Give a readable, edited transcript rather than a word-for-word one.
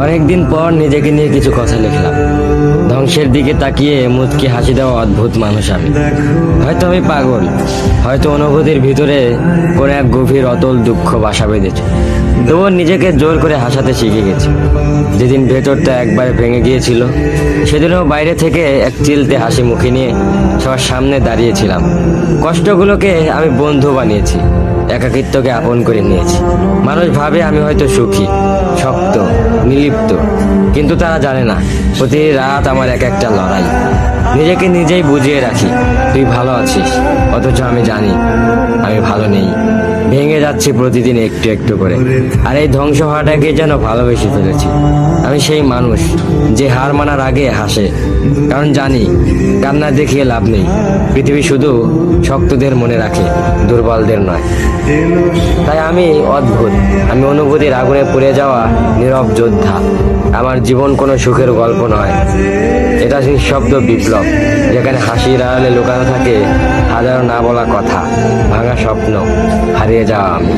অনেকদিন পর নিজেকে নিয়ে কিছু কথা লিখলাম। ধ্বংসের দিকে তাকিয়ে মুচকি হাসি দেওয়া অদ্ভুত মানুষ আমি। হয়তো আমি পাগল, হয়তো অনুভূতির ভিতরে কোনো এক গভীর অতল দুঃখ বাসা বেঁধেছে। তবুও নিজেকে জোর করে হাসাতে শিখে গেছি। যেদিন ভেতরটা একবারে ভেঙে গিয়েছিল, সেদিনও বাইরে থেকে এক চিলতে হাসি মুখে নিয়ে সবার সামনে দাঁড়িয়েছিলাম। কষ্টগুলোকে আমি বন্ধু বানিয়েছি, একাকিত্বকে আপন করে নিয়েছি। মানুষ ভাবে আমি হয়তো সুখী, শক্ত, নির্লিপ্ত, কিন্তু তারা জানে না প্রতি রাত আমার এক একটা লড়াই। নিজেকে নিজেই বুঝিয়ে রাখি তুই ভালো আছিস, অথচ আমি জানি আমি ভালো নেই। ভেঙে যাচ্ছি প্রতিদিন একটু একটু করে, আর এই ধ্বংস হওয়াটাকে যেন ভালোবেসে ফেলেছি। আমি সেই মানুষ যে হার মানার আগে হাসে, কারণ জানি কান্না দেখিয়ে লাভ নেই। পৃথিবী শুধু শক্তদের মনে রাখে, দুর্বলদের নয়। তাই আমি অদ্ভুত, আমি অনুভূতির আগুনে পুড়ে যাওয়া নীরব যোদ্ধা। আমার জীবন কোনো সুখের গল্প নয়, এটা নিঃশব্দ বিপ্লব, যেখানে হাসির আড়ালে লুকানো থাকে হাজারো না বলা কথা, ভাঙা স্বপ্ন, হারিয়ে যাওয়া আমি।